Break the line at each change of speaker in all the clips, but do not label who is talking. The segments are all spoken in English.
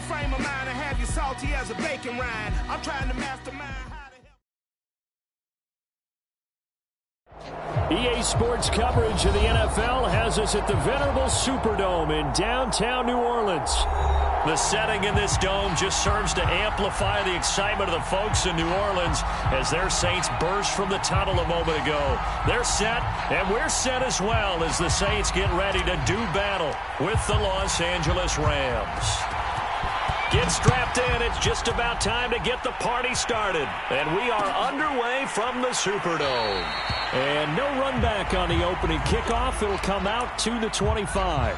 frame of mind and have you salty as a bacon rind. I'm trying to mastermind how to help.
EA Sports coverage of the NFL has us at the venerable Superdome in downtown New Orleans. The setting in this dome just serves to amplify the excitement of the folks in New Orleans as their Saints burst from the tunnel a moment ago. They're set, and we're set as well as the Saints get ready to do battle with the Los Angeles Rams. Get strapped in. It's just about time to get the party started. And we are underway from the Superdome. And no run back on the opening kickoff. It'll come out to the 25.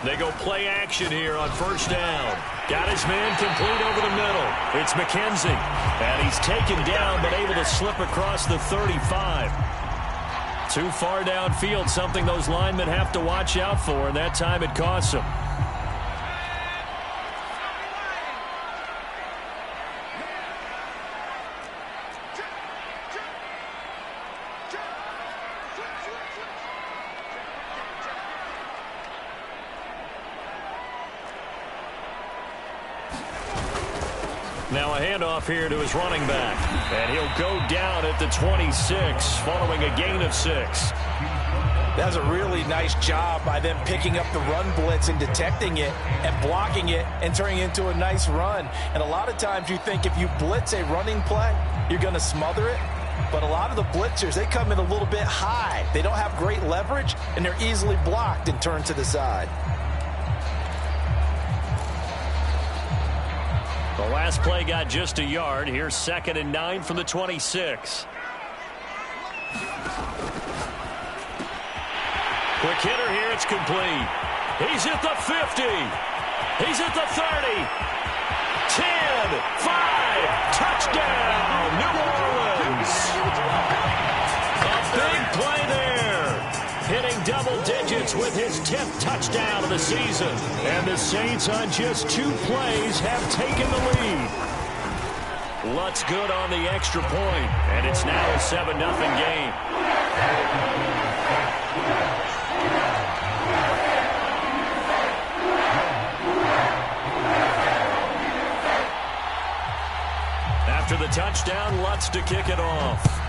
They go play action here on first down. Got his man complete over the middle. It's McKenzie. And he's taken down but able to slip across the 35. Too far downfield, something those linemen have to watch out for, and that time it costs them. Now a handoff here to his running back. And he'll go down at the 26 following a gain of 6.
That was a really nice job by them picking up the run blitz and detecting it and blocking it and turning it into a nice run. And a lot of times you think if you blitz a running play, you're going to smother it. But a lot of the blitzers, they come in a little bit high. They don't have great leverage, and they're easily blocked and turned to the side.
The last play got just a yard. Here's 2nd and 9 from the 26. Quick hitter here. It's complete. He's at the 50. He's at the 30. 10, 5, touchdown, New Orleans. A big play there. Hitting double digits with his 10th touchdown of the season. And the Saints on just 2 plays have taken the lead. Lutz good on the extra point, and it's now a 7-0 game. After the touchdown, Lutz to kick it off.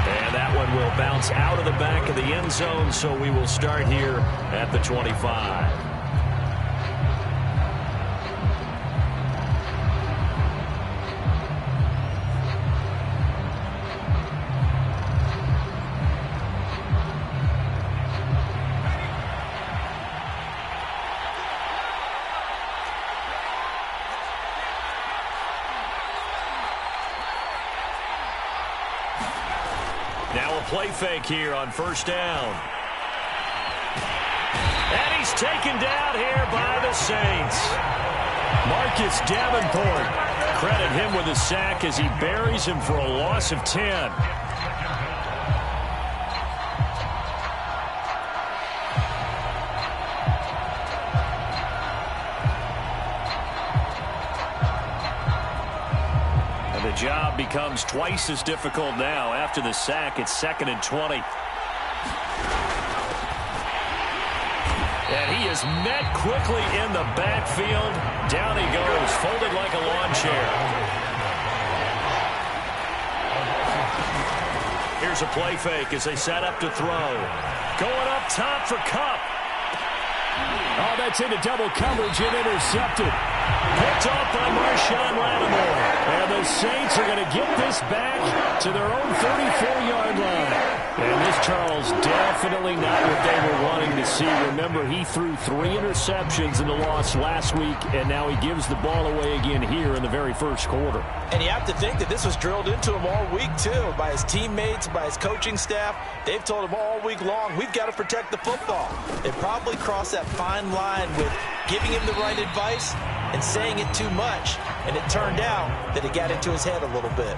And that one will bounce out of the back of the end zone, so we will start here at the 25. Now a play fake here on first down. And he's taken down here by the Saints. Marcus Davenport. Credit him with a sack as he buries him for a loss of 10. The job becomes twice as difficult now. After the sack, it's 2nd and 20. And he is met quickly in the backfield. Down he goes, folded like a lawn chair. Here's a play fake as they set up to throw. Going up top for Kupp. Oh, that's into double coverage and intercepted. Picked off by Marshawn Lattimore. And the Saints are going to get this back to their own 34-yard line. And this, Charles, definitely not what they were wanting to see. Remember, he threw 3 interceptions in the loss last week, and now he gives the ball away again here in the very first quarter.
And you have to think that this was drilled into him all week, too, by his teammates, by his coaching staff. They've told him all week long, we've got to protect the football. They probably crossed that fine line with giving him the right advice and saying it too much. And it turned out that it got into his head a little bit.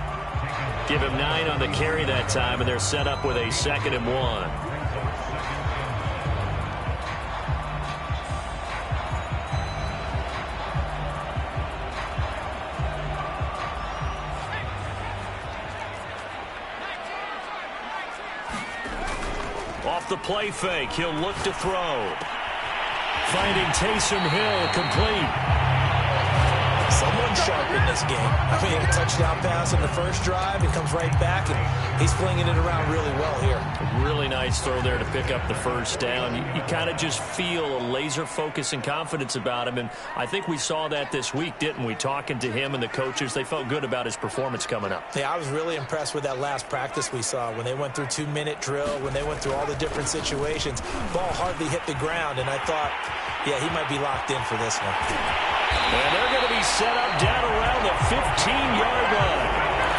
Give him 9 on the carry that time, and they're set up with a 2nd and 1. Off the play fake, he'll look to throw. Finding Taysom Hill complete.
Someone sharp in this game. I mean, a touchdown pass on the first drive. He comes right back, and he's flinging it around really well here.
Really nice throw there to pick up the first down. You kind of just feel a laser focus and confidence about him, and I think we saw that this week, didn't we? Talking to him and the coaches, they felt good about his performance coming up.
Yeah, I was really impressed with that last practice we saw when they went through 2-minute drill, when they went through all the different situations. Ball hardly hit the ground, and I thought, yeah, he might be locked in for this one.
And they're going to be set up down around the 15-yard line.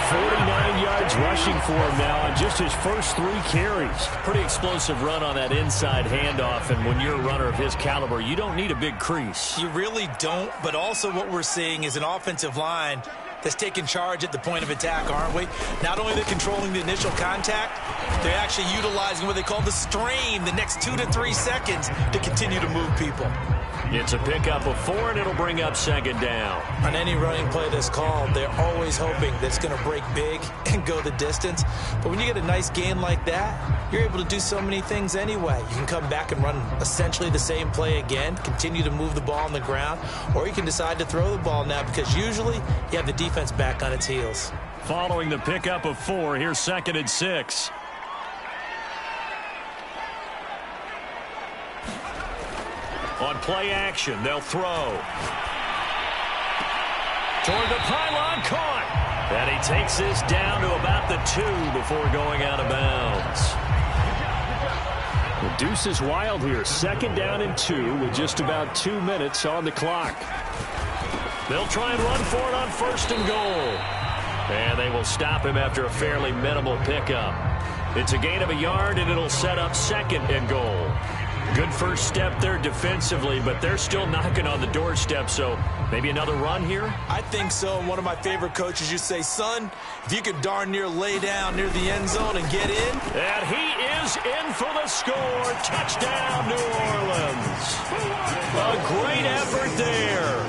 49 yards rushing for him now on just his first 3 carries. Pretty explosive run on that inside handoff, and when you're a runner of his caliber, you don't need a big crease.
You really don't, but also what we're seeing is an offensive line that's taking charge at the point of attack, aren't we? Not only are they controlling the initial contact, they're actually utilizing what they call the strain, the next 2 to 3 seconds, to continue to move people.
It's a pickup of 4, and it'll bring up 2nd down.
On any running play that's called, they're always hoping that it's going to break big and go the distance. But when you get a nice gain like that, you're able to do so many things anyway. You can come back and run essentially the same play again, continue to move the ball on the ground, or you can decide to throw the ball now because usually you have the defense back on its heels.
Following the pickup of 4, here's 2nd and 6. On play action, they'll throw. Toward the pylon, caught. And he takes this down to about the 2 before going out of bounds. The deuce is wild here. 2nd down and 2 with just about 2 minutes on the clock. They'll try and run for it on 1st and goal. And they will stop him after a fairly minimal pickup. It's a gain of a yard, and it'll set up 2nd and goal. Good first step there defensively, but they're still knocking on the doorstep, so maybe another run here?
I think so. One of my favorite coaches used to say, son, if you could darn near lay down near the end zone and get in.
And he is in for the score. Touchdown, New Orleans. A great effort there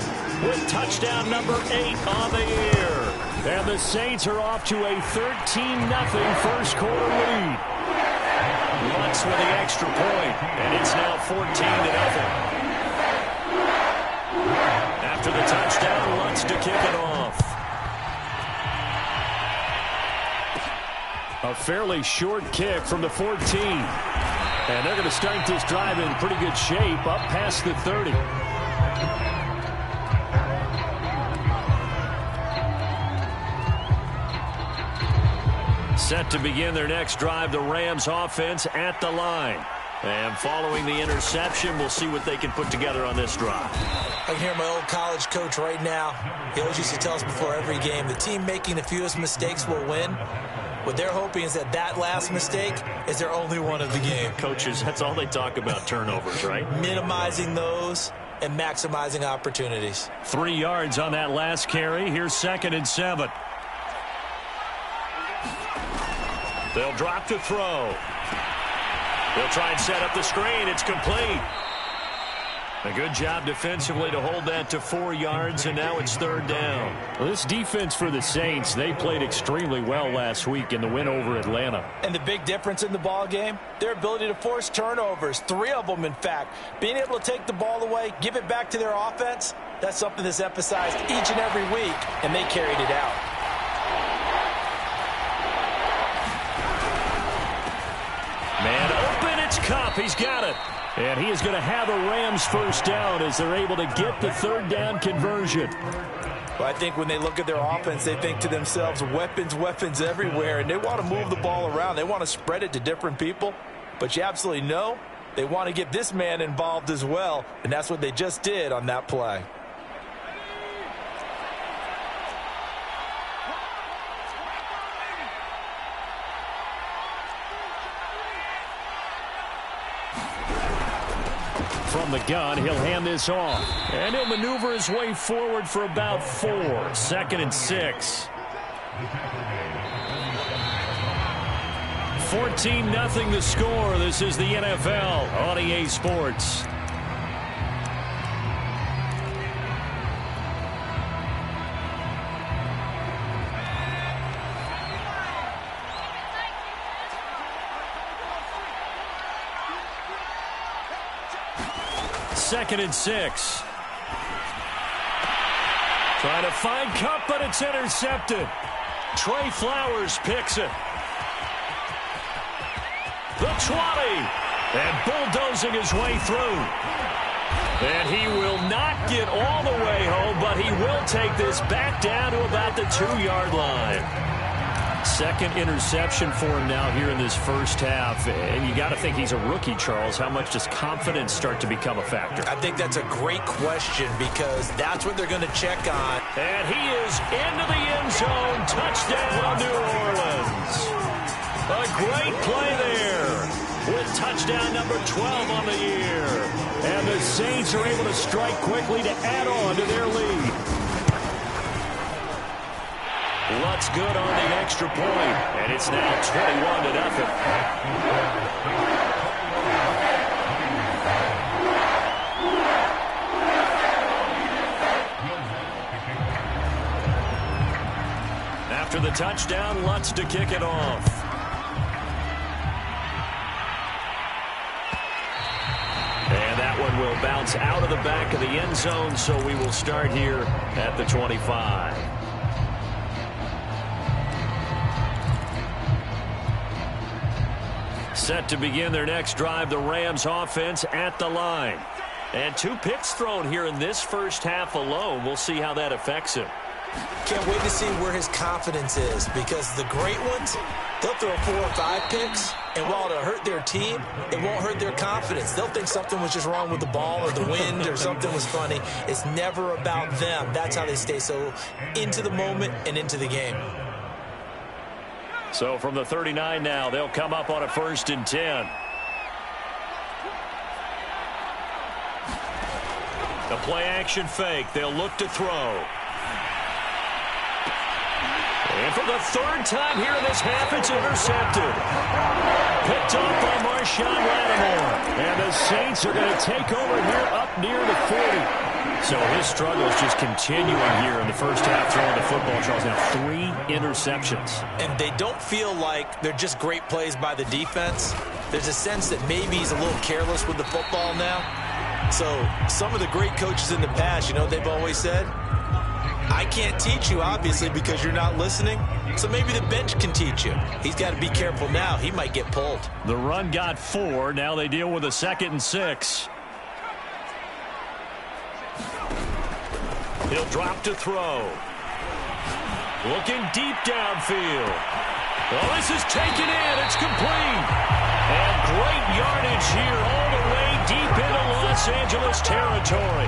with touchdown number 8 on the year. And the Saints are off to a 13-0 first quarter lead. Lutz with the extra point, and it's now 14-0. After the touchdown, Lutz to kick it off. A fairly short kick from the 14. And they're going to start this drive in pretty good shape, up past the 30. Set to begin their next drive, the Rams offense at the line. And following the interception, we'll see what they can put together on this drive.
I can hear my old college coach right now. He always used to tell us before every game, the team making the fewest mistakes will win. What they're hoping is that that last mistake is their only one of the game.
Coaches, that's all they talk about, turnovers, right? Minimizing
those and maximizing opportunities.
3 yards on that last carry. Here's 2nd and 7. They'll drop to throw. They'll try and set up the screen. It's complete. A good job defensively to hold that to 4 yards, and now it's 3rd down. Well, this defense for the Saints, they played extremely well last week in the win over Atlanta.
And the big difference in the ball game, their ability to force turnovers, 3 of them, in fact. Being able to take the ball away, give it back to their offense, that's something that's emphasized each and every week, and they carried it out.
Man open, it's Kupp. He's got it. And he is going to have a Rams first down as they're able to get the 3rd down conversion.
Well, I think when they look at their offense, they think to themselves, weapons, weapons everywhere, and they want to move the ball around. They want to spread it to different people. But you absolutely know they want to get this man involved as well, and that's what they just did on that play.
From the gun, he'll hand this off. And he'll maneuver his way forward for about 4. 2nd and 6. 14-0 the score. This is the NFL on EA Sports. Second and 6. Trying to find Cup, but it's intercepted. Trey Flowers picks it. The 20. And bulldozing his way through. And he will not get all the way home, but he will take this back down to about the 2-yard line. Second interception for him now here in this first half. And you got to think he's a rookie, Charles. How much does confidence start to become a factor?
I think that's a great question because that's what they're going to check on.
And he is into the end zone. Touchdown, New Orleans. A great play there with touchdown number 12 on the year. And the Saints are able to strike quickly to add on to their lead. Lutz good on the extra point, and it's now 21-0. After the touchdown, Lutz to kick it off. And that one will bounce out of the back of the end zone, so we will start here at the 25. Set to begin their next drive, the Rams offense at the line. And 2 picks thrown here in this first half alone. We'll see how that affects him.
Can't wait to see where his confidence is because the great ones, they'll throw 4 or 5 picks, and while it'll hurt their team, it won't hurt their confidence. They'll think something was just wrong with the ball or the wind or something was funny. It's never about them. That's how they stay so into the moment and into the game.
So from the 39 now, they'll come up on a 1st and 10. The play action fake. They'll look to throw. And for the 3rd time here in this half, it's intercepted. Picked off by Marshawn Lattimore. And the Saints are going to take over here up near the 40. So his struggles just continuing here in the first half throwing the football, Charles. Now 3 interceptions.
And they don't feel like they're just great plays by the defense. There's a sense that maybe he's a little careless with the football now. So some of the great coaches in the past, you know, they've always said, I can't teach you, obviously, because you're not listening. So maybe the bench can teach you. He's got to be careful now. He might get pulled.
The run got 4. Now they deal with a 2nd and 6. He'll drop to throw. Looking deep downfield. Oh, this is taken in. It's complete. And great yardage here all the way deep into Los Angeles territory.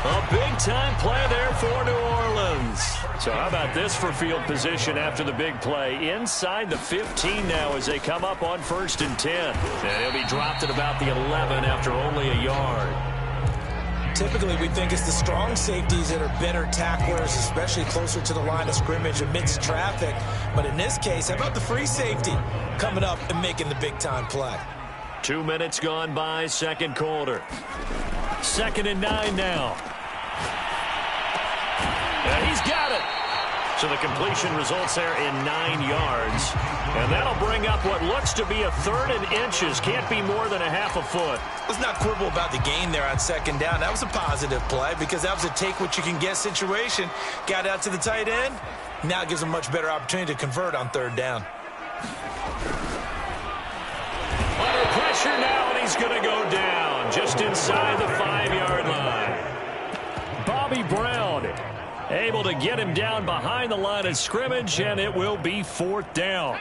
A big-time play there for New Orleans. So how about this for field position after the big play? Inside the 15 now as they come up on 1st and 10. And he'll be dropped at about the 11 after only a yard.
Typically, we think it's the strong safeties that are better tacklers, especially closer to the line of scrimmage amidst traffic. But in this case, how about the free safety coming up and making the big-time play?
2 minutes gone by, 2nd quarter. 2nd and 9 now. And he's got it. So the completion results there in 9 yards. And that'll bring up what looks to be a 3rd and inches. Can't be more than a half a foot.
Let's not quibble about the gain there on 2nd down. That was a positive play because that was a take-what-you-can-get situation. Got out to the tight end. Now it gives a much better opportunity to convert on 3rd down.
Under pressure now, and he's going to go down just inside the 5-yard line. Bobby Brown able to get him down behind the line of scrimmage, and it will be 4th down.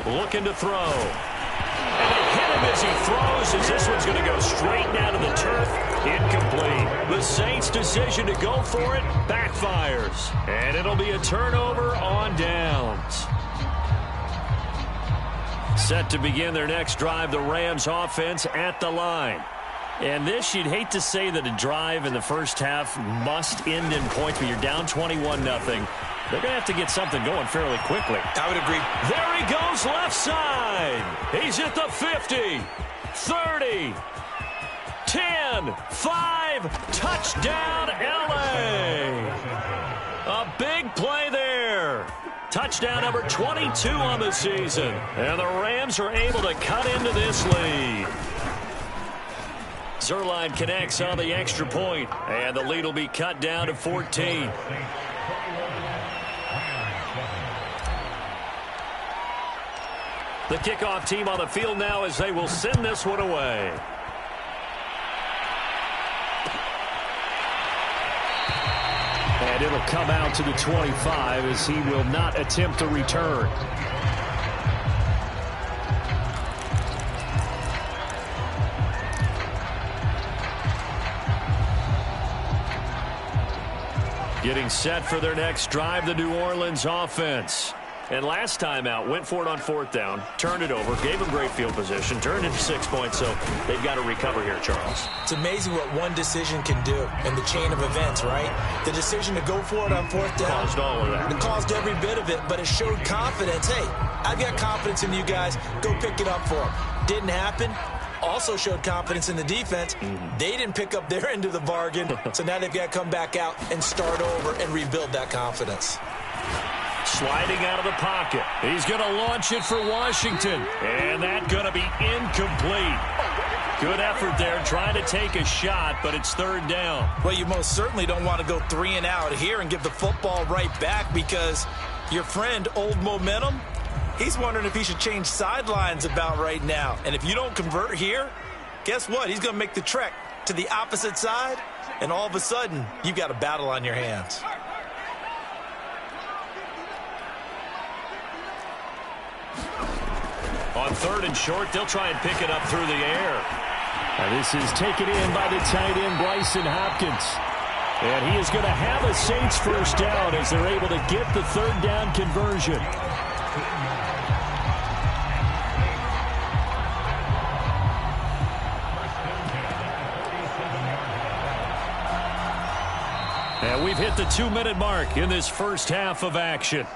Looking to throw. And they hit him as he throws, as this one's going to go straight down to the turf. Incomplete. The Saints' decision to go for it backfires. And it'll be a turnover on downs. Set to begin their next drive, the Rams offense at the line. And this, you'd hate to say that a drive in the first half must end in points, but you're down 21-0. They're going to have to get something going fairly quickly.
I would agree.
There he goes left side. He's at the 50, 30, 10, 5, touchdown LA. A big play there. Touchdown number 22 on the season. And the Rams are able to cut into this lead. Zerline connects on the extra point, and the lead will be cut down to 14. The kickoff team on the field now as they will send this one away. And it'll come out to the 25 as he will not attempt a return. Getting set for their next drive, the New Orleans offense. And last time out, went for it on fourth down, turned it over, gave them great field position, turned into 6 points, so they've got to recover here, Charles.
It's amazing what one decision can do in the chain of events, right? The decision to go for it on fourth down.
Caused all of that.
It caused every bit of it, but it showed confidence. Hey, I've got confidence in you guys. Go pick it up for them. Didn't happen. Also showed confidence in the defense. They didn't pick up their end of the bargain, so now they've got to come back out and start over and rebuild that confidence.
Sliding out of the pocket. He's going to launch it for Washington. And that's going to be incomplete. Good effort there trying to take a shot, but it's third down.
Well, you most certainly don't want to go 3 and out here and give the football right back because your friend, Old Momentum, he's wondering if he should change sidelines about right now. And if you don't convert here, guess what? He's going to make the trek to the opposite side, and all of a sudden, you've got a battle on your hands.
On third and short, they'll try and pick it up through the air. And this is taken in by the tight end, Bryson Hopkins. And he is going to have a Saints first down as they're able to get the third down conversion. And we've hit the 2-minute mark in this first half of action.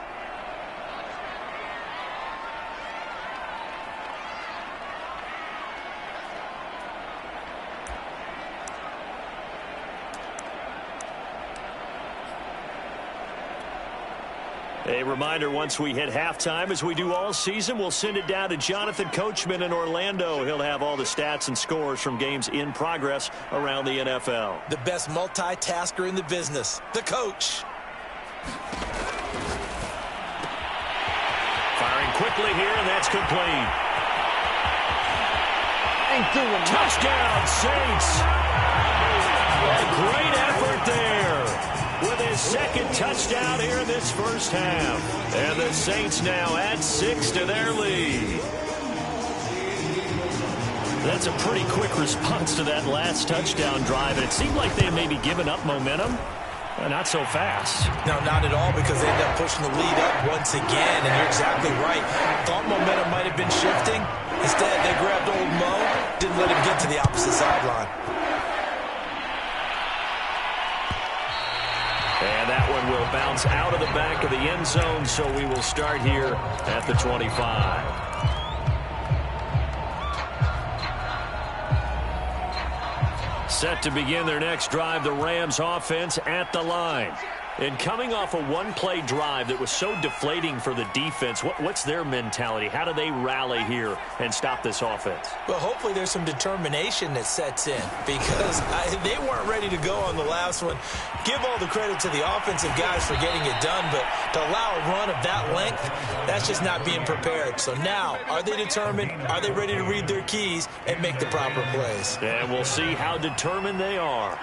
A reminder, once we hit halftime, as we do all season, we'll send it down to Jonathan Coachman in Orlando. He'll have all the stats and scores from games in progress around the NFL.
The best multitasker in the business, the coach.
Firing quickly here, and that's complete. Touchdown, Saints. A great effort there. With his second touchdown here in this first half. And the Saints now add 6 to their lead. That's a pretty quick response to that last touchdown drive. And it seemed like they had maybe given up momentum. Not so fast.
No, not at all, because they ended up pushing the lead up once again. And you're exactly right. Thought momentum might have been shifting. Instead, they grabbed old Mo, didn't let him get to the opposite sideline.
And that one will bounce out of the back of the end zone, so we will start here at the 25. Set to begin their next drive, the Rams offense at the line. And coming off a one-play drive that was so deflating for the defense, what's their mentality? How do they rally here and stop this offense?
Well, hopefully there's some determination that sets in, because they weren't ready to go on the last one. Give all the credit to the offensive guys for getting it done, but to allow a run of that length, that's just not being prepared. So now, are they determined? Are they ready to read their keys and make the proper plays?
And we'll see how determined they are.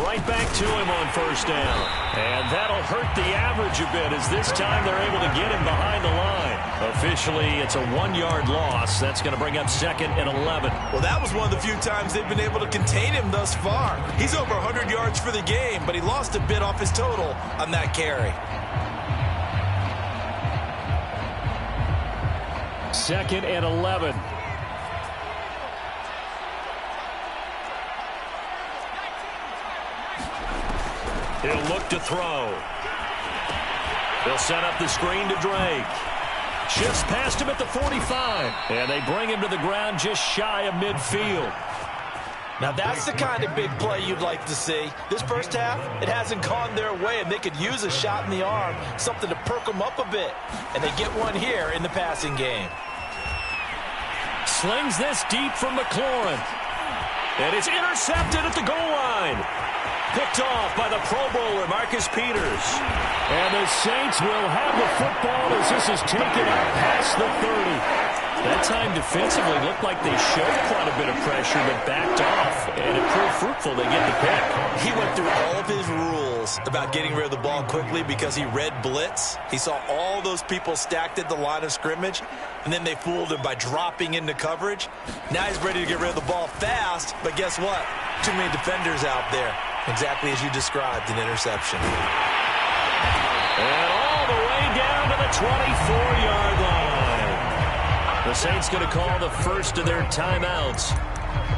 Right back to him on first down. And that'll hurt the average a bit, as this time they're able to get him behind the line. A officially, it's a 1-yard loss. That's going to bring up 2nd and 11.
Well, that was one of the few times they've been able to contain him thus far. He's over 100 yards for the game, but he lost a bit off his total on that carry.
2nd and 11. He'll look to throw. They'll set up the screen to Drake. Just past him at the 45. And they bring him to the ground just shy of midfield.
Now that's the kind of big play you'd like to see. This first half, it hasn't gone their way, and they could use a shot in the arm, something to perk them up a bit. And they get one here in the passing game.
Slings this deep from McLaurin. And it's intercepted at the goal line. Picked off by the Pro Bowler, Marcus Peters. And the Saints will have the football as this is taken out past the 30. That time defensively looked like they showed quite a bit of pressure but backed off, and it proved fruitful. They get the pick.
He went through all of his rules about getting rid of the ball quickly because he read blitz. He saw all those people stacked at the line of scrimmage, and then they fooled him by dropping into coverage. Now he's ready to get rid of the ball fast, but guess what? Too many defenders out there. Exactly as you described, an interception.
And all the way down to the 24-yard line. The Saints going to call the first of their timeouts,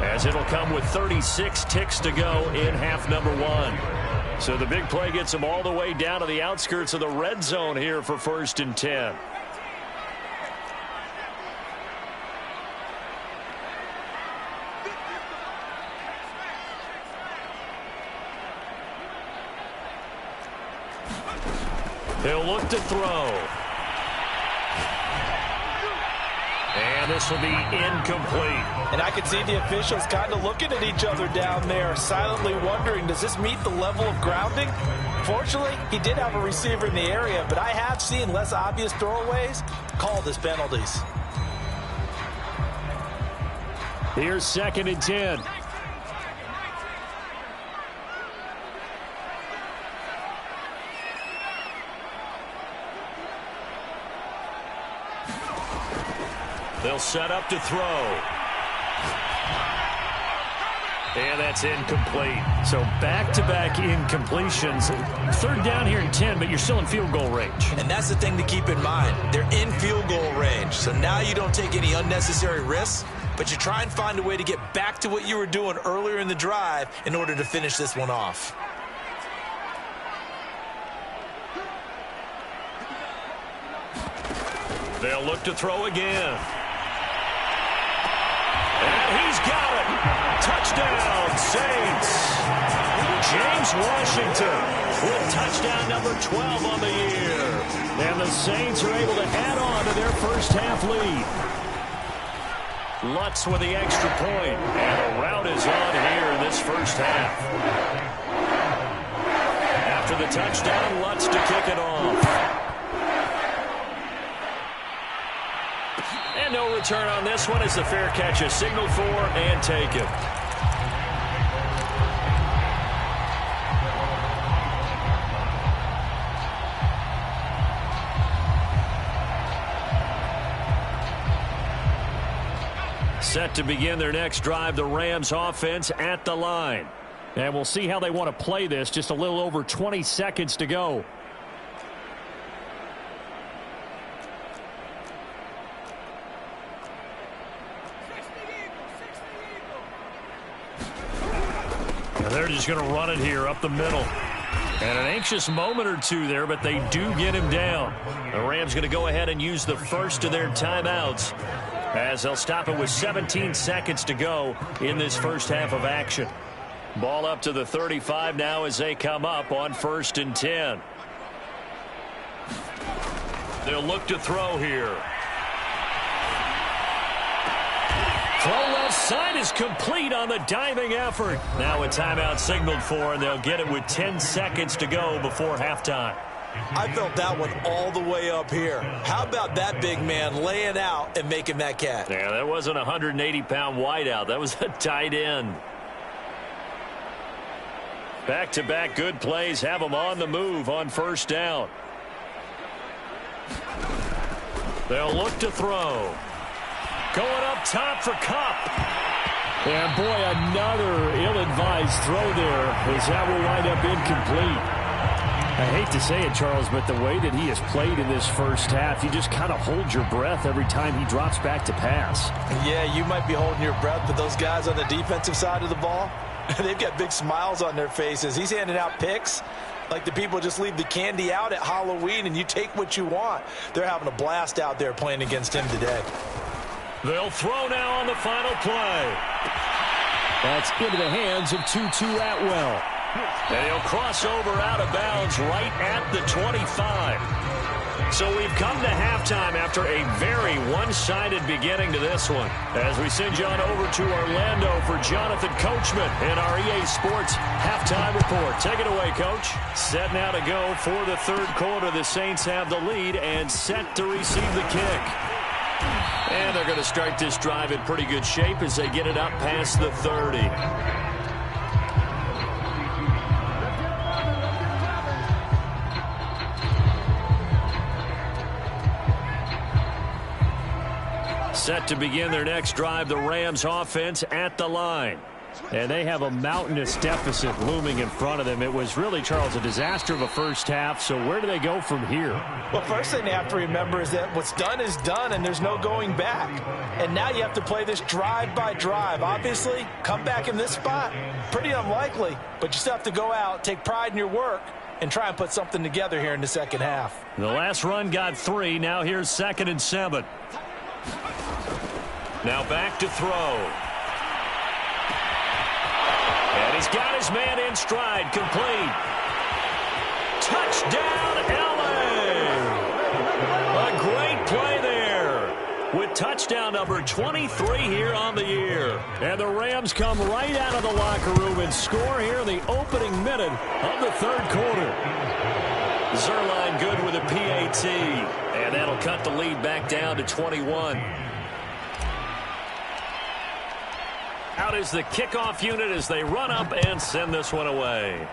as it'll come with 36 ticks to go in half number 1. So the big play gets them all the way down to the outskirts of the red zone here for 1st and 10. He'll look to throw. And this will be incomplete.
And I can see the officials kind of looking at each other down there, silently wondering, does this meet the level of grounding? Fortunately, he did have a receiver in the area, but I have seen less obvious throwaways called as penalties.
Here's 2nd and 10. They'll set up to throw. And that's incomplete. So back-to-back incompletions. 3rd down here and 10, but you're still in field goal range.
And that's the thing to keep in mind. They're in field goal range. So now you don't take any unnecessary risks, but you try and find a way to get back to what you were doing earlier in the drive in order to finish this one off.
They'll look to throw again. And he's got it. Touchdown, Saints. James Washington with touchdown number 12 on the year. And the Saints are able to add on to their first half lead. Lutz with the extra point. And the route is on here in this first half. After the touchdown, Lutz to kick it off. And no return on this one as the fair catch is signaled for and taken. Set to begin their next drive, the Rams offense at the line. And we'll see how they want to play this. Just a little over 20 seconds to go. And they're just going to run it here up the middle. And an anxious moment or two there, but they do get him down. The Rams going to go ahead and use the first of their timeouts, as they'll stop it with 17 seconds to go in this first half of action. Ball up to the 35 now as they come up on 1st and 10. They'll look to throw here. Throw left side is complete on the diving effort. Now a timeout signaled for, and they'll get it with 10 seconds to go before halftime.
I felt that one all the way up here. How about that big man laying out and making that catch?
Yeah, that wasn't a 180-pound wideout. That was a tight end. Back-to-back good plays have them on the move on 1st down. They'll look to throw. Going up top for Kupp. And, boy, another ill-advised throw there as that will wind up incomplete. I hate to say it, Charles, but the way that he has played in this first half, you just kind of hold your breath every time he drops back to pass.
Yeah, you might be holding your breath, but those guys on the defensive side of the ball, they've got big smiles on their faces. He's handing out picks like the people just leave the candy out at Halloween and you take what you want. They're having a blast out there playing against him today.
They'll throw now on the final play. That's into the hands of Tutu Atwell. And he'll cross over out of bounds right at the 25. So we've come to halftime after a very one-sided beginning to this one. As we send you on over to Orlando for Jonathan Coachman in our EA Sports halftime report. Take it away, Coach. Set now to go for the third quarter. The Saints have the lead and set to receive the kick. And they're going to start this drive in pretty good shape as they get it up past the 30. Set to begin their next drive, the Rams offense at the line. And they have a mountainous deficit looming in front of them. It was really, Charles, a disaster of a first half. So where do they go from here?
Well, first thing they have to remember is that what's done is done and there's no going back. And now you have to play this drive by drive. Obviously, come back in this spot, pretty unlikely. But you still have to go out, take pride in your work, and try and put something together here in the second half.
The last run got 3. Now here's 2nd and 7. Now back to throw. And he's got his man in stride, complete. Touchdown, LA! A great play there with touchdown number 23 here on the year. And the Rams come right out of the locker room and score here in the opening minute of the third quarter. Zerline good with a PAT. And that'll cut the lead back down to 21. Out is the kickoff unit as they run up and send this one away.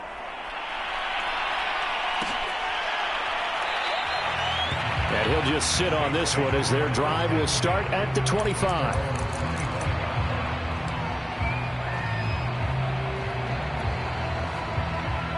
And he'll just sit on this one as their drive will start at the 25.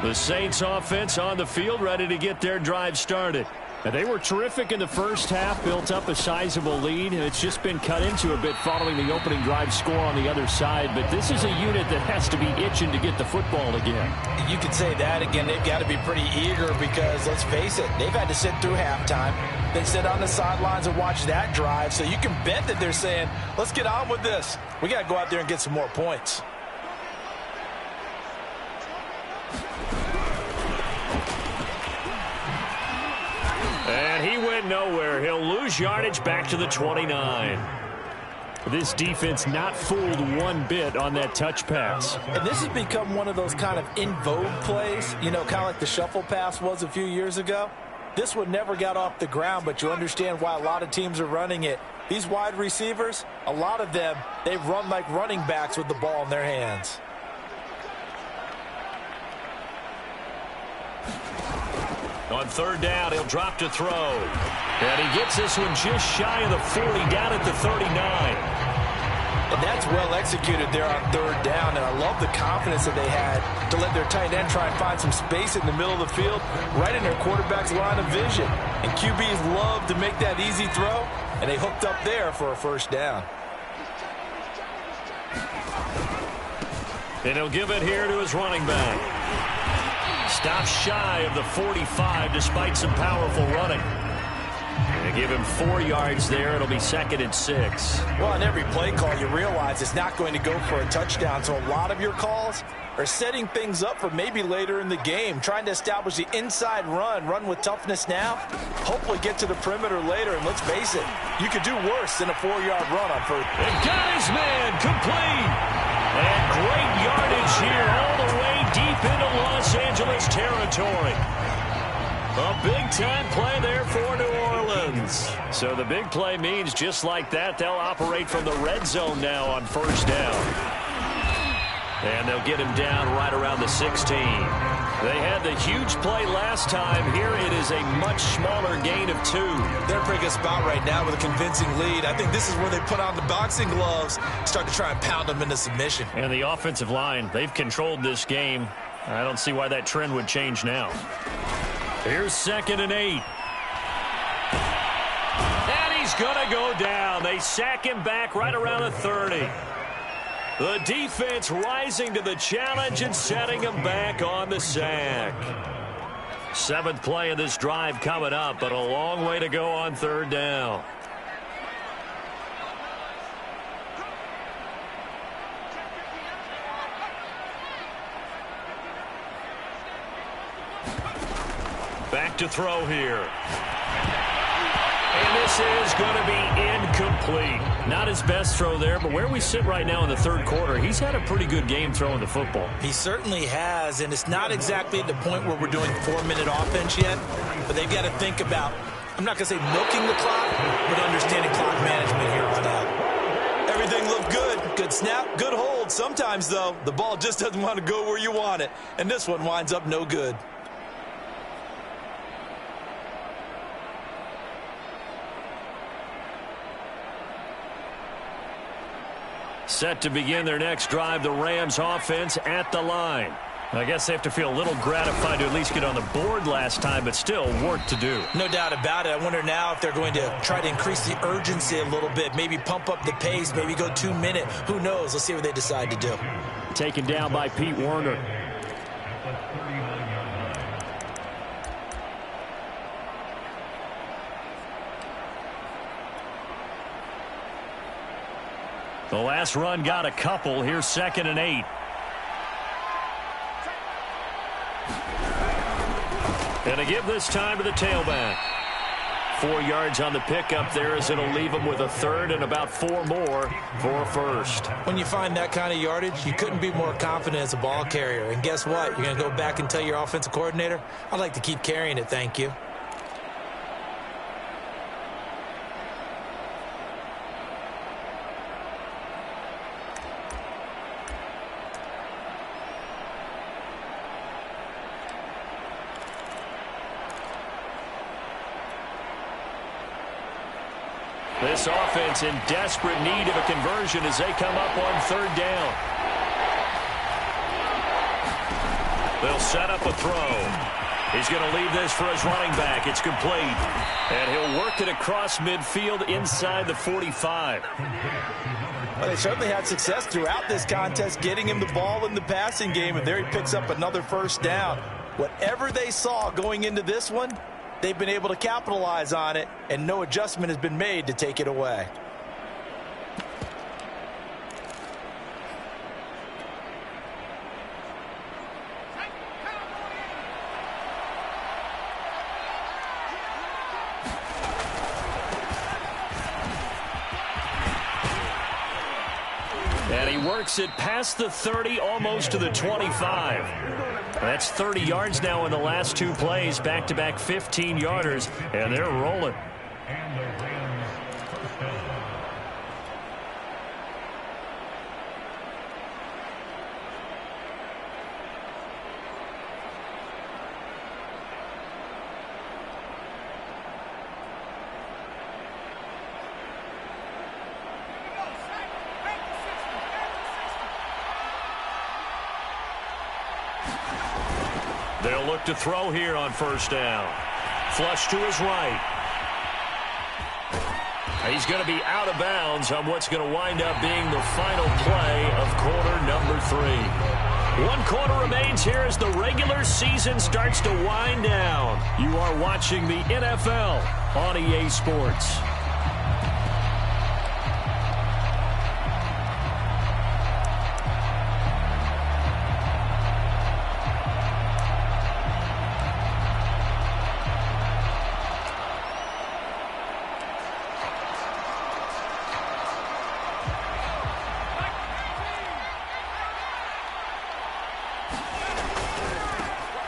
The Saints offense on the field ready to get their drive started. And they were terrific in the first half, built up a sizable lead, and it's just been cut into a bit following the opening drive score on the other side. But this is a unit that has to be itching to get the football again.
You could say that again. They've got to be pretty eager because, let's face it, they've had to sit through halftime, then sit on the sidelines and watch that drive. So you can bet that they're saying, let's get on with this. We got to go out there and get some more points.
And he went nowhere. He'll lose yardage back to the 29. This defense not fooled one bit on that touch pass.
And this has become one of those kind of in vogue plays, you know, kind of like the shuffle pass was a few years ago. This one never got off the ground, but you understand why a lot of teams are running it. These wide receivers, a lot of them, they run like running backs with the ball in their hands.
On third down, he'll drop to throw. And he gets this one just shy of the 40, down at the 39.
And that's well executed there on third down. And I love the confidence that they had to let their tight end try and find some space in the middle of the field, right in their quarterback's line of vision. And QBs love to make that easy throw, and they hooked up there for a first down.
And he'll give it here to his running back. Stops shy of the 45 despite some powerful running. And give him 4 yards there. It'll be 2nd and 6.
Well, on every play call, you realize it's not going to go for a touchdown. So a lot of your calls are setting things up for maybe later in the game, trying to establish the inside run with toughness now, hopefully get to the perimeter later. And let's face it, you could do worse than a 4-yard run on first.
And got his man complete. And great yardage here all the way deep into Los Angeles territory. A big-time play there for New Orleans. So the big play means just like that, they'll operate from the red zone now on first down. And they'll get him down right around the 16. They had the huge play last time. Here it is a much smaller gain of 2.
They're in a pretty good spot right now with a convincing lead. I think this is where they put on the boxing gloves, start to try and pound them into submission.
And the offensive line, they've controlled this game. I don't see why that trend would change now. Here's 2nd and 8. And he's going to go down. They sack him back right around the 30. The defense rising to the challenge and setting him back on the sack. 7th play of this drive coming up, but a long way to go on 3rd down. Back to throw here. And this is going to be incomplete. Not his best throw there, but where we sit right now in the 3rd quarter, he's had a pretty good game throwing the football.
He certainly has, and it's not exactly at the point where we're doing 4-minute offense yet, but they've got to think about, I'm not going to say milking the clock, but understanding clock management here on out. Everything looked good. Good snap, good hold. Sometimes, though, the ball just doesn't want to go where you want it, and this one winds up no good.
Set to begin their next drive, the Rams offense at the line. I guess they have to feel a little gratified to at least get on the board last time, but still work to do.
No doubt about it. I wonder now if they're going to try to increase the urgency a little bit, maybe pump up the pace, maybe go 2-minute. Who knows? Let's see what they decide to do.
Taken down by Pete Werner. The last run got a couple. Here's 2nd and 8. And to give this time to the tailback. 4 yards on the pickup there as it'll leave him with a 3rd and about 4 more for a 1st.
When you find that kind of yardage, you couldn't be more confident as a ball carrier. And guess what? You're going to go back and tell your offensive coordinator, I'd like to keep carrying it, thank you.
This offense in desperate need of a conversion as they come up on 3rd down. They'll set up a throw. He's going to leave this for his running back. It's complete. And he'll work it across midfield inside the 45.
Well, they certainly had success throughout this contest getting him the ball in the passing game, and there he picks up another 1st down. Whatever they saw going into this one, they've been able to capitalize on it, and no adjustment has been made to take it away.
And he works it past the 30, almost to the 25. That's 30 yards now in the last 2 plays, back-to-back 15-yarders, and they're rolling. They'll look to throw here on 1st down. Flush to his right. He's going to be out of bounds on what's going to wind up being the final play of quarter number 3. 1 quarter remains here as the regular season starts to wind down. You are watching the NFL on EA Sports.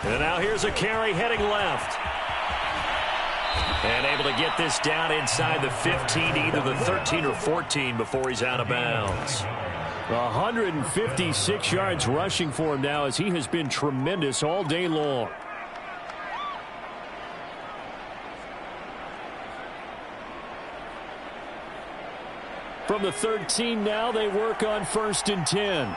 And now here's a carry heading left. And able to get this down inside the 15, either the 13 or 14 before he's out of bounds. 156 yards rushing for him now, as he has been tremendous all day long. From the 13 now, they work on 1st and 10.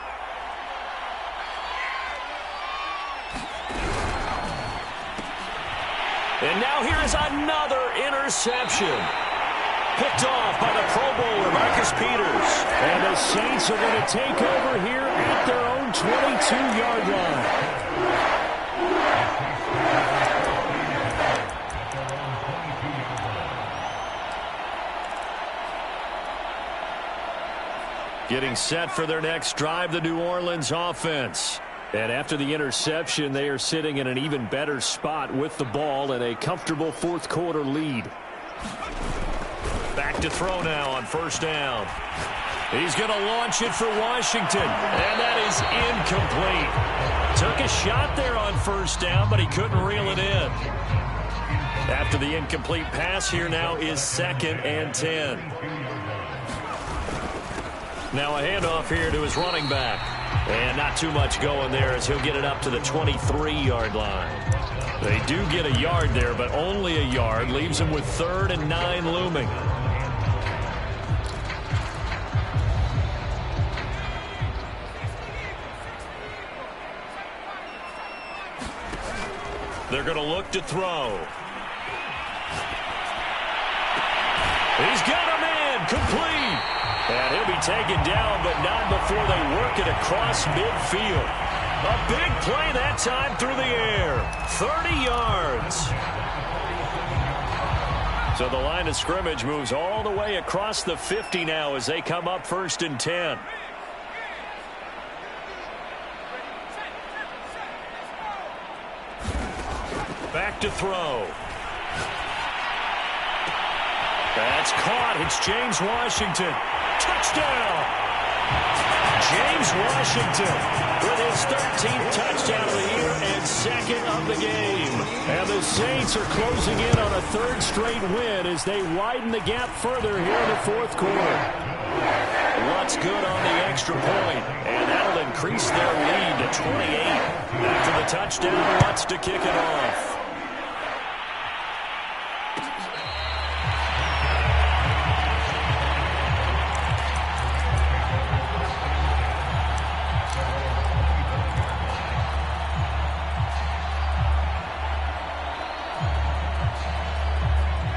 And now here is another interception. Picked off by the Pro Bowler, Marcus Peters. And the Saints are going to take over here at their own 22-yard line. Getting set for their next drive, the New Orleans offense. And after the interception, they are sitting in an even better spot with the ball and a comfortable fourth-quarter lead. Back to throw now on 1st down. He's going to launch it for Washington, and that is incomplete. Took a shot there on 1st down, but he couldn't reel it in. After the incomplete pass, here now is 2nd and 10. Now a handoff here to his running back. And not too much going there as he'll get it up to the 23-yard line. They do get a yard there, but only a yard. Leaves him with 3rd and 9 looming. They're going to look to throw. He's got him in, complete. And he'll be taken down, but not before they work it across midfield. A big play that time through the air. 30 yards. So the line of scrimmage moves all the way across the 50 now as they come up 1st and 10. Back to throw. That's caught. It's James Washington. Touchdown! James Washington with his 13th touchdown of the year and 2nd of the game. And the Saints are closing in on a 3rd straight win as they widen the gap further here in the 4th quarter. What's good on the extra point, and that'll increase their lead to 28. After the touchdown, wants to kick it off.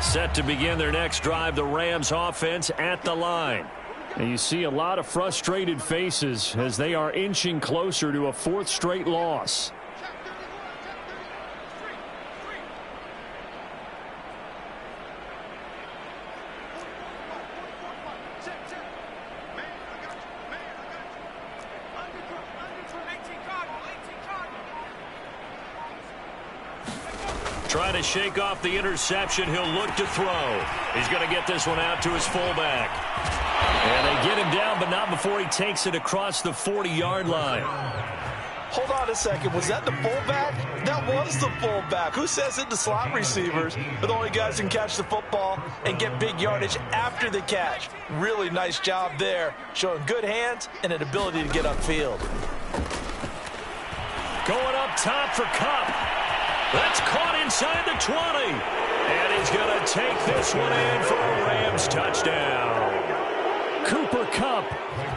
Set to begin their next drive, the Rams offense at the line. And you see a lot of frustrated faces as they are inching closer to a 4th straight loss. Trying to shake off the interception. He'll look to throw. He's going to get this one out to his fullback. And they get him down, but not before he takes it across the 40-yard line.
Hold on a second. Was that the fullback? That was the fullback. Who says it? The slot receivers are the only guys who can catch the football and get big yardage after the catch. Really nice job there, showing good hands and an ability to get upfield.
Going up top for Kupp. That's caught inside the 20. And he's going to take this one in for a Rams touchdown. Cooper Kupp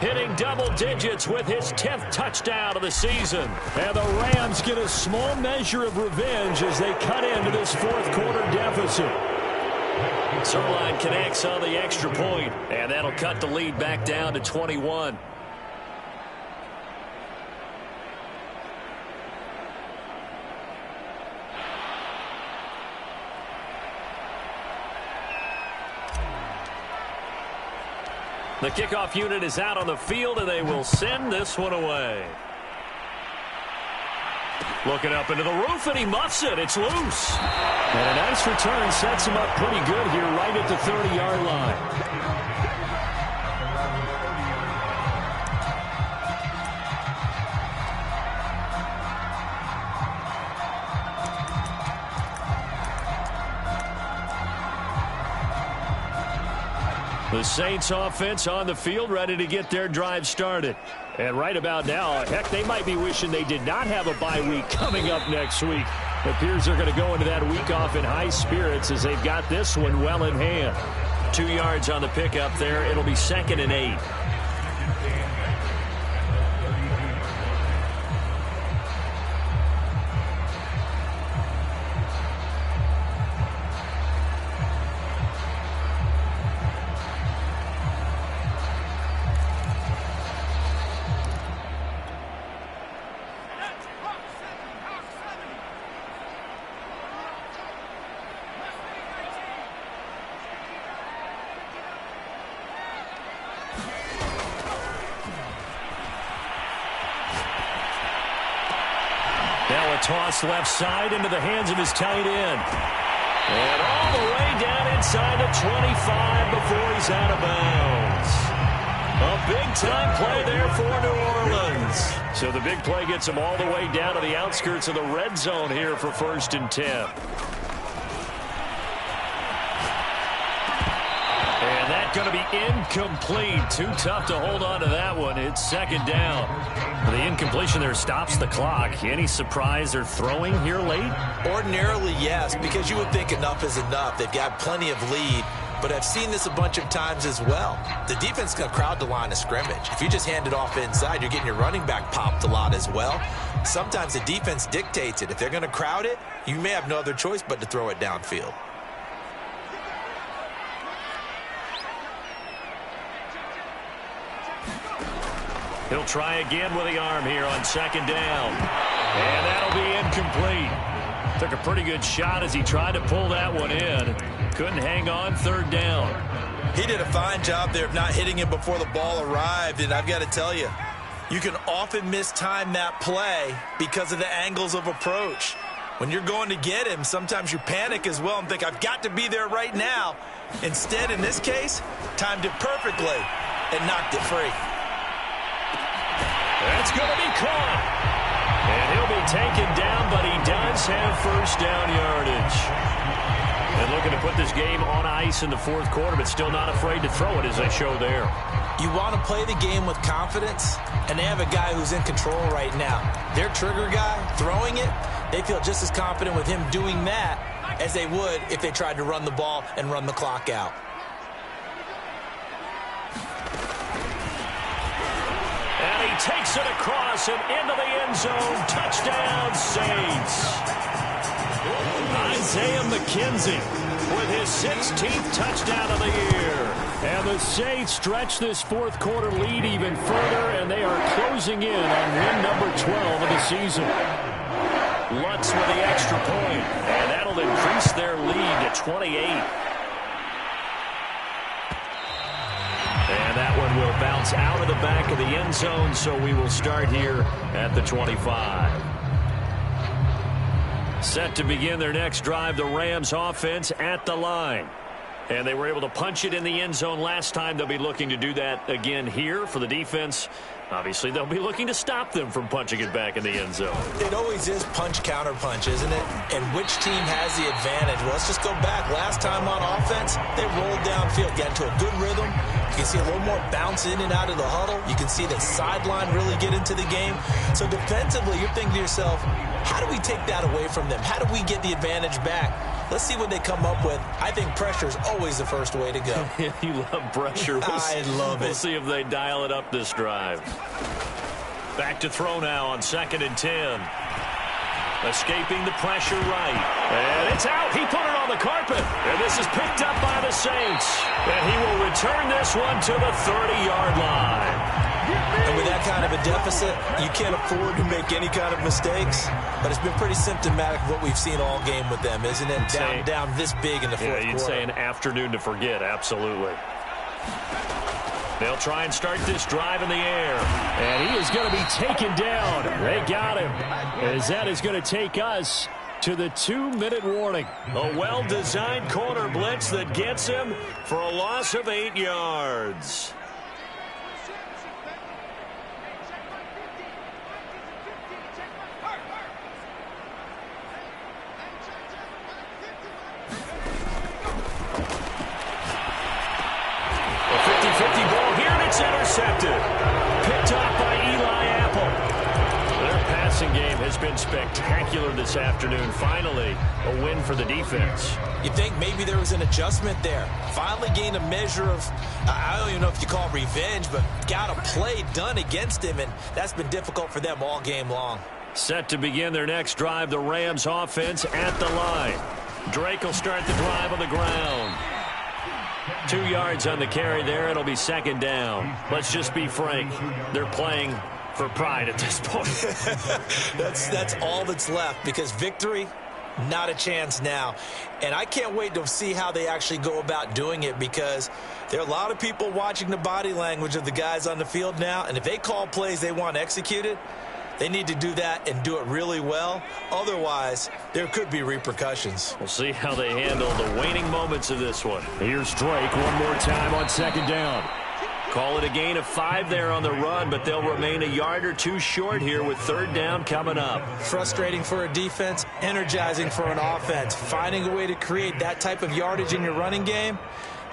hitting double digits with his 10th touchdown of the season. And the Rams get a small measure of revenge as they cut into this 4th quarter deficit. Zerline connects on the extra point, and that'll cut the lead back down to 21. The kickoff unit is out on the field, and they will send this one away. Looking up into the roof, and he muffs it. It's loose. And a nice return sets him up pretty good here right at the 30-yard line. The Saints offense on the field, ready to get their drive started. And right about now, heck, they might be wishing they did not have a bye week coming up next week. It appears they're going to go into that week off in high spirits as they've got this one well in hand. 2 yards on the pickup there. It'll be 2nd and 8. Now a toss left side into the hands of his tight end. And all the way down inside the 25 before he's out of bounds. A big-time play there for New Orleans. So the big play gets him all the way down to the outskirts of the red zone here for 1st and 10. And that's going to be incomplete. Too tough to hold on to that one. It's 2nd down. The incompletion there stops the clock. Any surprise they're throwing here late?
Ordinarily, yes, because you would think enough is enough. They've got plenty of lead, but I've seen this a bunch of times as well. The defense is going to crowd the line of scrimmage. If you just hand it off inside, you're getting your running back popped a lot as well. Sometimes the defense dictates it. If they're going to crowd it, you may have no other choice but to throw it downfield.
He'll try again with the arm here on 2nd down. And that'll be incomplete. Took a pretty good shot as he tried to pull that one in. Couldn't hang on 3rd down.
He did a fine job there of not hitting him before the ball arrived. And I've got to tell you, you can often mistime that play because of the angles of approach. When you're going to get him, sometimes you panic as well and think, I've got to be there right now. Instead, in this case, timed it perfectly and knocked it free.
That's going to be caught. And he'll be taken down, but he does have 1st down yardage. And looking to put this game on ice in the 4th quarter, but still not afraid to throw it as they show there.
You want to play the game with confidence, and they have a guy who's in control right now. Their trigger guy, throwing it, they feel just as confident with him doing that as they would if they tried to run the ball and run the clock out.
And he takes it across and into the end zone. Touchdown, Saints. Isaiah McKenzie with his 16th touchdown of the year. And the Saints stretch this 4th quarter lead even further, and they are closing in on win number 12 of the season. Lutz with the extra point, and that'll increase their lead to 28. And that one will bounce out of the back of the end zone, so we will start here at the 25. Set to begin their next drive, the Rams offense at the line. And they were able to punch it in the end zone last time. They'll be looking to do that again here for the defense. Obviously, they'll be looking to stop them from punching it back in the end zone.
It always is punch-counter-punch, isn't it? And which team has the advantage? Well, let's just go back. Last time on offense, they rolled downfield, got into a good rhythm. You can see a little more bounce in and out of the huddle. You can see the sideline really get into the game. So defensively, you're thinking to yourself, how do we take that away from them? How do we get the advantage back? Let's see what they come up with. I think pressure is always the first way to go.
You love pressure.
I love it.
We'll see if they dial it up this drive. Back to throw now on 2nd and 10. Escaping the pressure right. And it's out. He put it on the carpet. And this is picked up by the Saints. And he will return this one to the 30-yard line.
And with that kind of a deficit, you can't afford to make any kind of mistakes. But it's been pretty symptomatic of what we've seen all game with them, isn't it? Down this big in the 4th quarter.
Yeah, you'd say an afternoon to forget. Absolutely. They'll try and start this drive in the air. And he is going to be taken down. They got him. As that is going to take us to the 2-minute warning. A well-designed corner blitz that gets him for a loss of 8 yards. A 50-50 ball here, and it's intercepted. Picked off by Eli Apple. Their passing game has been spectacular this afternoon. Finally, a win for the defense.
You think maybe there was an adjustment there. Finally gained a measure of, I don't even know if you call it revenge, but got a play done against him, and that's been difficult for them all game long.
Set to begin their next drive, the Rams offense at the line. Drake will start the drive on the ground. 2 yards on the carry there. It'll be second down. Let's just be frank. They're playing for pride at this point.
That's all that's left, because victory, not a chance now. And I can't wait to see how they actually go about doing it, because there are a lot of people watching the body language of the guys on the field now, and if they call plays they want executed, they need to do that and do it really well. Otherwise, there could be repercussions.
We'll see how they handle the waning moments of this one. Here's Drake one more time on second down. Call it a gain of 5 there on the run, but they'll remain a yard or two short here with third down coming up.
Frustrating for a defense, energizing for an offense. Finding a way to create that type of yardage in your running game,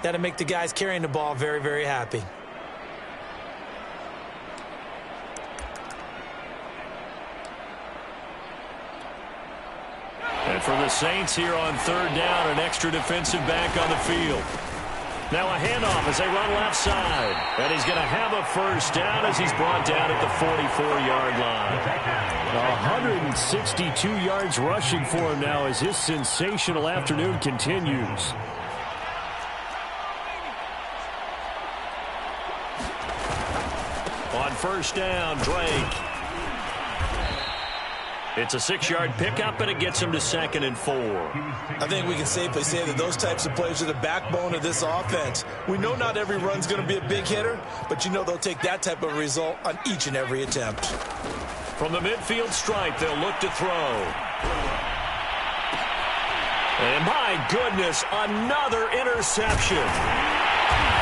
that'll make the guys carrying the ball very, very happy.
And for the Saints here on third down, an extra defensive back on the field. Now a handoff as they run left side. And he's going to have a first down as he's brought down at the 44-yard line. 162 yards rushing for him now as his sensational afternoon continues. On first down, Drake. It's a 6-yard pickup, and it gets him to 2nd and 4.
I think we can safely say that those types of plays are the backbone of this offense. We know not every run's going to be a big hitter, but you know they'll take that type of result on each and every attempt.
From the midfield stripe, they'll look to throw. And my goodness, another interception.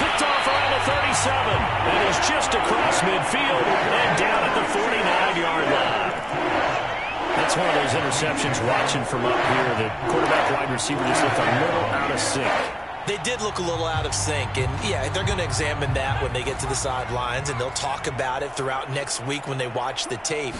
Picked off around the 37, and is just across midfield and down at the 49-yard line. That's one of those interceptions watching from up here. The quarterback wide receiver just looked a little out of sync.
They did look a little out of sync, and yeah, they're going to examine that when they get to the sidelines, and they'll talk about it throughout next week when they watch the tape.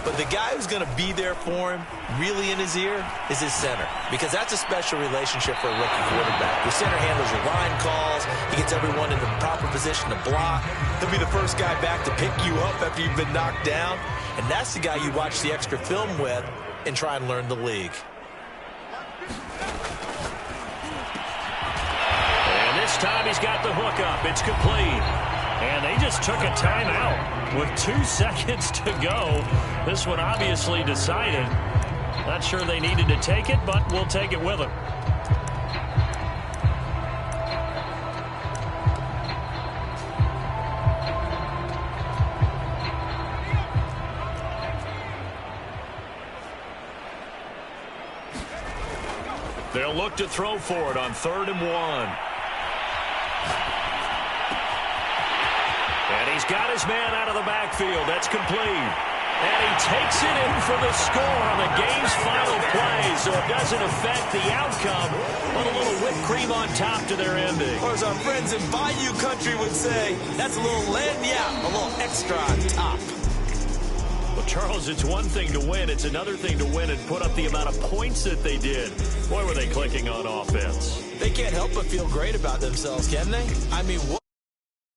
But the guy who's going to be there for him, really in his ear, is his center, because that's a special relationship for a rookie quarterback. Your center handles your line calls. He gets everyone in the proper position to block. He'll be the first guy back to pick you up after you've been knocked down, and that's the guy you watch the extra film with and try and learn the league.
This time he's got the hook up. It's complete. And they just took a timeout with 2 seconds to go. This one obviously decided. Not sure they needed to take it, but we'll take it with them. They'll look to throw for it on 3rd and 1. And he's got his man out of the backfield. That's complete. And he takes it in for the score on the game's final play, so it doesn't affect the outcome, but a little whipped cream on top to their ending.
Or as our friends in Bayou Country would say, that's a little a little extra on top.
Well, Charles, it's one thing to win. It's another thing to win and put up the amount of points that they did. Boy, were they clicking on offense.
They can't help but feel great about themselves, can they? I mean, what